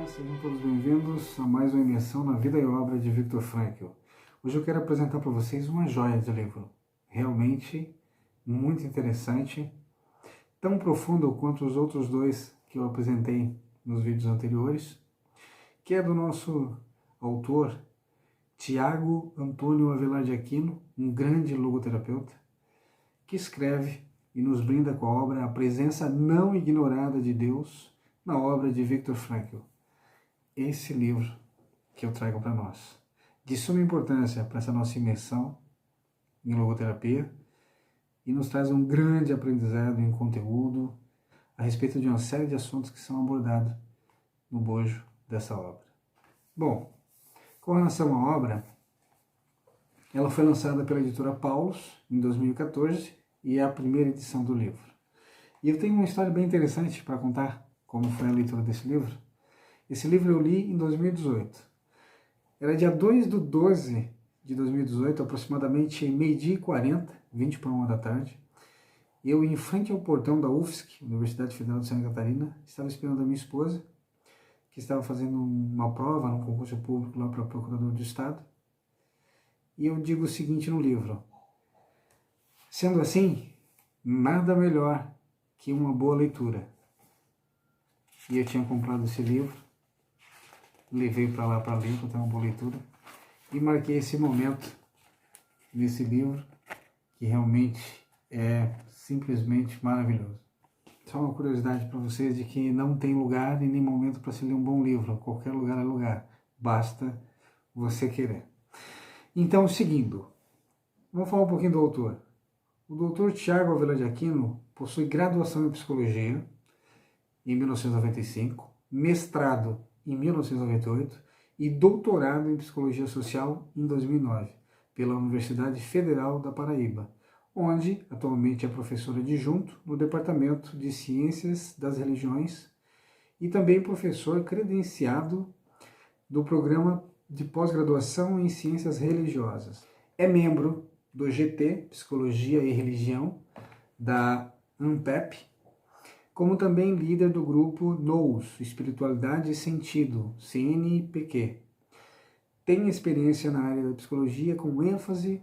Olá, sejam todos bem-vindos a mais uma imersão na vida e obra de Viktor Frankl. Hoje eu quero apresentar para vocês uma joia de livro, realmente muito interessante, tão profundo quanto os outros dois que eu apresentei nos vídeos anteriores, que é do nosso autor Tiago Antônio Avelar de Aquino, um grande logoterapeuta, que escreve e nos brinda com a obra A Presença Não Ignorada de Deus na obra de Viktor Frankl. Esse livro que eu trago para nós, de suma importância para essa nossa imersão em logoterapia, e nos traz um grande aprendizado em conteúdo a respeito de uma série de assuntos que são abordados no bojo dessa obra. Bom, com relação à obra, ela foi lançada pela editora Paulus em 2014 e é a primeira edição do livro. E eu tenho uma história bem interessante para contar como foi a leitura desse livro. Esse livro eu li em 2018. Era dia 2/12 de 2018, aproximadamente meio-dia e 40, 20 para 1 da tarde. Eu, em frente ao portão da UFSC, Universidade Federal de Santa Catarina, estava esperando a minha esposa, que estava fazendo uma prova num concurso público lá para procurador do Estado. E eu digo o seguinte no livro: sendo assim, nada melhor que uma boa leitura. E eu tinha comprado esse livro, levei para lá para ler, para ter uma boa leitura, e marquei esse momento nesse livro, que realmente é simplesmente maravilhoso. Só uma curiosidade para vocês de que não tem lugar e nem momento para se ler um bom livro, qualquer lugar é lugar, basta você querer. Então, seguindo, vamos falar um pouquinho do autor. O doutor Tiago Avelar de Aquino possui graduação em Psicologia em 1995, mestrado em 1998 e doutorado em Psicologia Social em 2009, pela Universidade Federal da Paraíba, onde atualmente é professor adjunto no Departamento de Ciências das Religiões e também professor credenciado do Programa de Pós-Graduação em Ciências Religiosas. É membro do GT, Psicologia e Religião, da ANPEP, como também líder do grupo NOUS, Espiritualidade e Sentido, CNPq. Tem experiência na área da psicologia com ênfase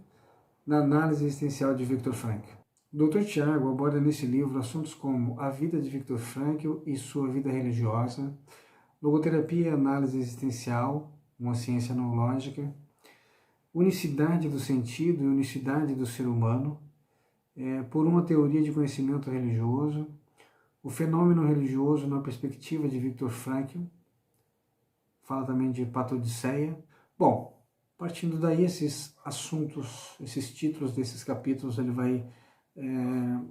na análise existencial de Viktor Frankl. O Dr. Tiago aborda nesse livro assuntos como a vida de Viktor Frankl e sua vida religiosa, logoterapia e análise existencial, uma ciência neológica, unicidade do sentido e unicidade do ser humano, por uma teoria de conhecimento religioso, o fenômeno religioso na perspectiva de Viktor Frankl, fala também de patodiceia. Bom, partindo daí, esses assuntos, esses títulos desses capítulos, ele vai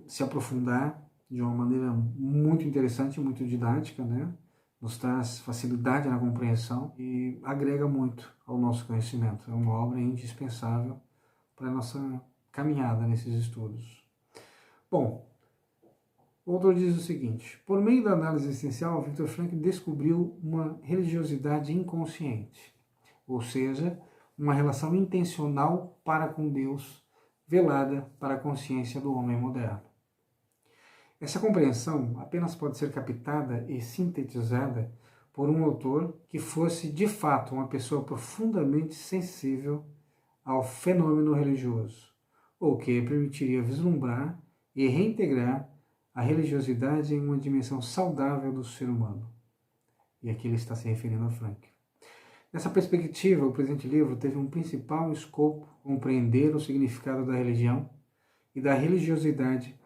se aprofundar de uma maneira muito interessante, muito didática, né? Nos traz facilidade na compreensão e agrega muito ao nosso conhecimento. É uma obra indispensável para a nossa caminhada nesses estudos. Bom, o autor diz o seguinte: por meio da análise existencial, Viktor Frankl descobriu uma religiosidade inconsciente, ou seja, uma relação intencional para com Deus, velada para a consciência do homem moderno. Essa compreensão apenas pode ser captada e sintetizada por um autor que fosse, de fato, uma pessoa profundamente sensível ao fenômeno religioso, ou que permitiria vislumbrar e reintegrar a religiosidade em uma dimensão saudável do ser humano. E aqui ele está se referindo a Frankl. Nessa perspectiva, o presente livro teve um principal escopo: compreender o significado da religião e da religiosidade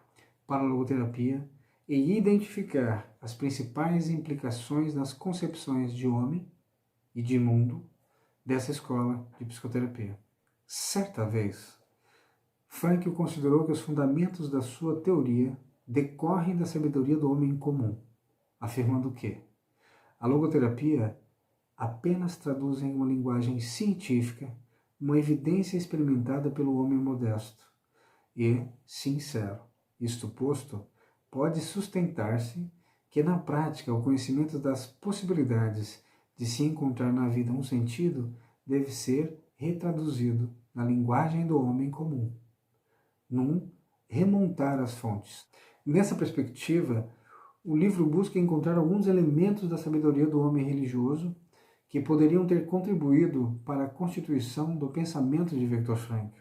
para a logoterapia e identificar as principais implicações nas concepções de homem e de mundo dessa escola de psicoterapia. Certa vez, Frankl considerou que os fundamentos da sua teoria decorrem da sabedoria do homem comum, afirmando que a logoterapia apenas traduz em uma linguagem científica uma evidência experimentada pelo homem modesto e sincero. Isto posto, pode sustentar-se que na prática o conhecimento das possibilidades de se encontrar na vida um sentido deve ser retraduzido na linguagem do homem comum, num remontar as fontes. Nessa perspectiva, O livro busca encontrar alguns elementos da sabedoria do homem religioso que poderiam ter contribuído para a constituição do pensamento de Viktor Frankl.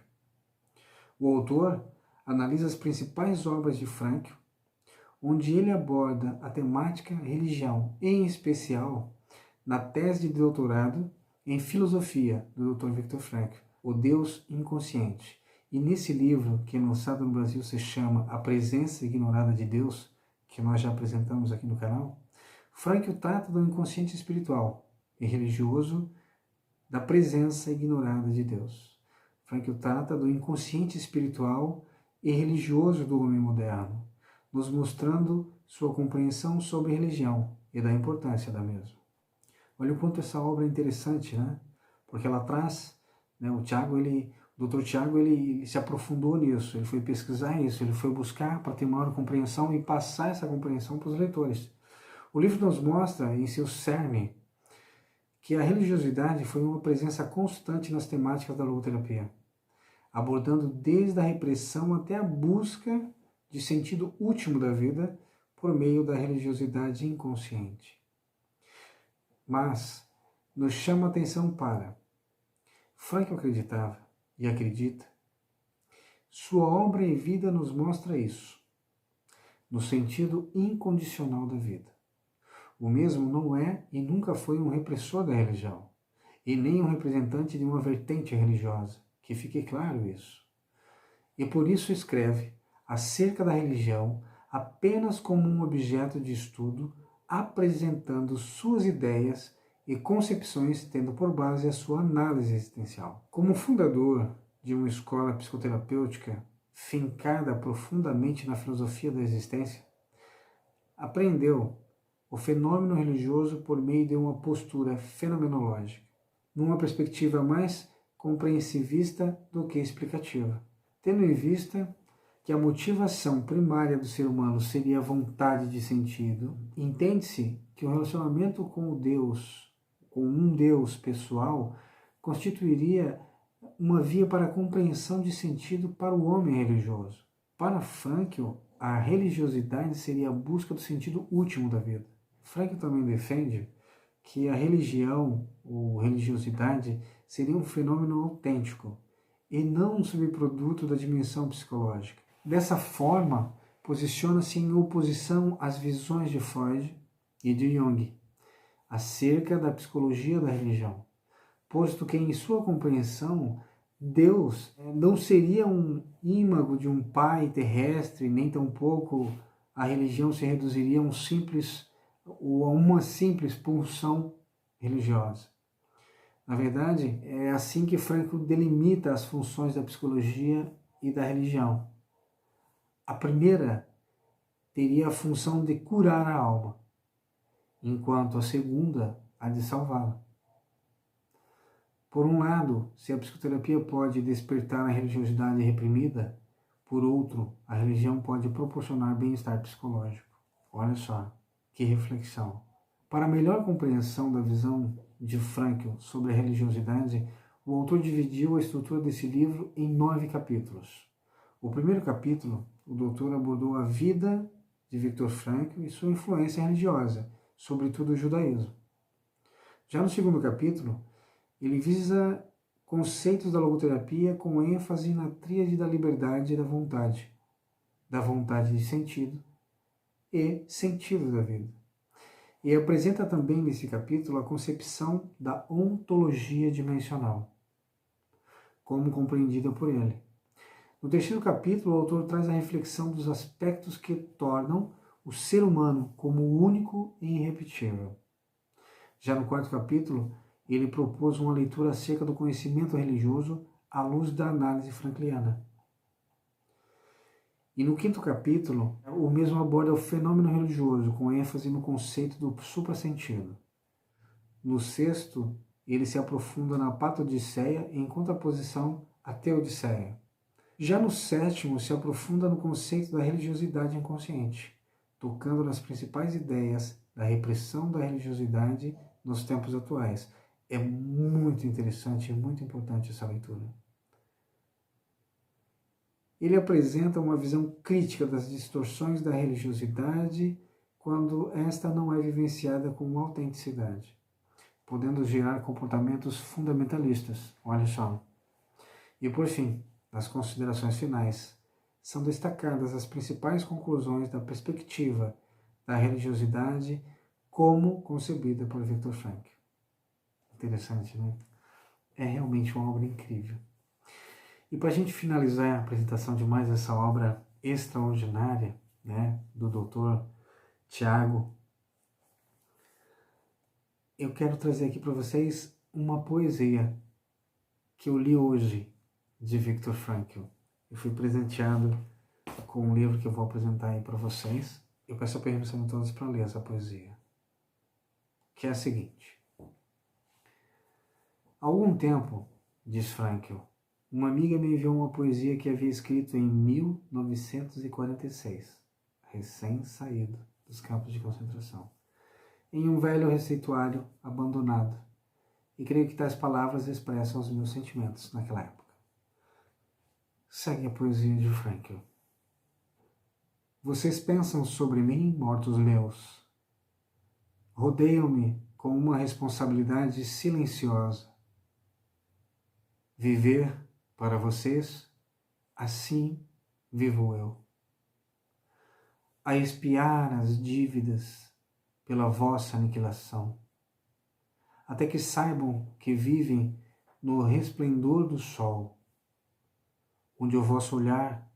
O autor analisa as principais obras de Frankl, onde ele aborda a temática religião, em especial na tese de doutorado em filosofia do Dr. Viktor Frankl, O Deus Inconsciente. E nesse livro, que é lançado no Brasil, se chama A Presença Ignorada de Deus, que nós já apresentamos aqui no canal, Frankl trata do inconsciente espiritual e religioso, da presença ignorada de Deus. Frankl trata do inconsciente espiritual e religioso do homem moderno, nos mostrando sua compreensão sobre religião e da importância da mesma. Olha o quanto essa obra é interessante, né? Porque ela traz, né, o Dr. Tiago, ele se aprofundou nisso, ele foi pesquisar isso, ele foi buscar para ter maior compreensão e passar essa compreensão para os leitores. O livro nos mostra, em seu cerne, que a religiosidade foi uma presença constante nas temáticas da logoterapia, abordando desde a repressão até a busca de sentido último da vida por meio da religiosidade inconsciente. Mas nos chama a atenção para Frankl acreditava e acredita. Sua obra e vida nos mostra isso, no sentido incondicional da vida. O mesmo não é e nunca foi um repressor da religião, e nem um representante de uma vertente religiosa, que fique claro isso. E por isso escreve acerca da religião apenas como um objeto de estudo, apresentando suas ideias e concepções tendo por base a sua análise existencial. Como fundador de uma escola psicoterapêutica fincada profundamente na filosofia da existência, aprendeu o fenômeno religioso por meio de uma postura fenomenológica, numa perspectiva mais compreensivista do que explicativa, tendo em vista que a motivação primária do ser humano seria a vontade de sentido. Entende-se que o relacionamento com um Deus pessoal, constituiria uma via para a compreensão de sentido para o homem religioso. Para Frankl, a religiosidade seria a busca do sentido último da vida. Frankl também defende que a religião ou religiosidade seria um fenômeno autêntico e não um subproduto da dimensão psicológica. Dessa forma, posiciona-se em oposição às visões de Freud e de Jung acerca da psicologia da religião, posto que em sua compreensão Deus não seria um ímago de um pai terrestre, nem tampouco a religião se reduziria a uma simples pulsão religiosa. Na verdade, é assim que Frankl delimita as funções da psicologia e da religião. A primeira teria a função de curar a alma, enquanto a segunda a de salvá-la. Por um lado, se a psicoterapia pode despertar a religiosidade reprimida, por outro, a religião pode proporcionar bem-estar psicológico. Olha só, que reflexão. Para a melhor compreensão da visão de Frankl sobre a religiosidade, o autor dividiu a estrutura desse livro em 9 capítulos. O primeiro capítulo, o doutor abordou a vida de Viktor Frankl e sua influência religiosa, sobretudo o judaísmo. Já no segundo capítulo, ele visa conceitos da logoterapia com ênfase na tríade da liberdade e da vontade de sentido e sentido da vida. E apresenta também nesse capítulo a concepção da ontologia dimensional, como compreendida por ele. No terceiro capítulo, o autor traz a reflexão dos aspectos que tornam o ser humano como único e irrepetível. Já no quarto capítulo, ele propôs uma leitura acerca do conhecimento religioso à luz da análise frankliana. E no quinto capítulo, o mesmo aborda o fenômeno religioso, com ênfase no conceito do suprassentido. No sexto, ele se aprofunda na patodiceia em contraposição à teodiceia. Já no sétimo, se aprofunda no conceito da religiosidade inconsciente, tocando nas principais ideias da repressão da religiosidade nos tempos atuais. É muito interessante e muito importante essa leitura. Ele apresenta uma visão crítica das distorções da religiosidade quando esta não é vivenciada com autenticidade, podendo gerar comportamentos fundamentalistas. Olha só. E por fim, nas considerações finais, são destacadas as principais conclusões da perspectiva da religiosidade como concebida por Viktor Frankl. Interessante, né? É realmente uma obra incrível. E para a gente finalizar a apresentação de mais essa obra extraordinária, né, do Dr. Tiago, eu quero trazer aqui para vocês uma poesia que eu li hoje de Viktor Frankl. Eu fui presenteado com um livro que eu vou apresentar aí para vocês. Eu peço a permissão de todos para ler essa poesia, que é a seguinte. Há algum tempo, diz Frankl, uma amiga me enviou uma poesia que havia escrito em 1946, recém-saído dos campos de concentração, em um velho receituário abandonado, e creio que tais palavras expressam os meus sentimentos naquela época. Segue a poesia de Frankl. Vocês pensam sobre mim, mortos meus? Rodeiam-me com uma responsabilidade silenciosa. Viver para vocês, assim vivo eu. A expiar as dívidas pela vossa aniquilação, até que saibam que vivem no resplendor do sol, onde o vosso olhar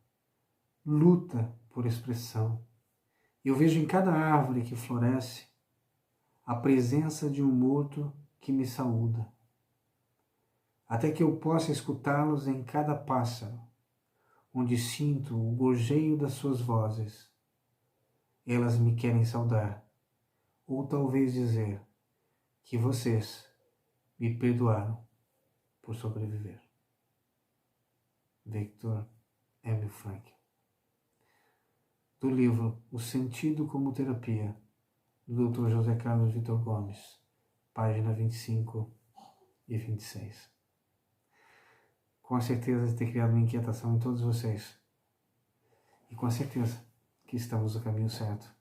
luta por expressão. Eu vejo em cada árvore que floresce a presença de um morto que me saúda, até que eu possa escutá-los em cada pássaro, onde sinto o gorjeio das suas vozes. Elas me querem saudar, ou talvez dizer que vocês me perdoaram por sobreviver. Viktor Emil Frankl. Do livro O Sentido como Terapia, do Dr. José Carlos Vitor Gomes, página 25 e 26. Com a certeza de ter criado uma inquietação em todos vocês, e com a certeza que estamos no caminho certo,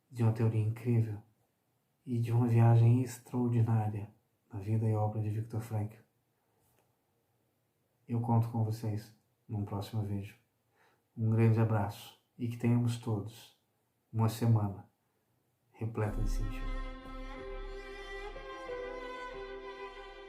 de uma teoria incrível e de uma viagem extraordinária na vida e obra de Viktor Frankl. Eu conto com vocês num próximo vídeo. Um grande abraço e que tenhamos todos uma semana repleta de sentido.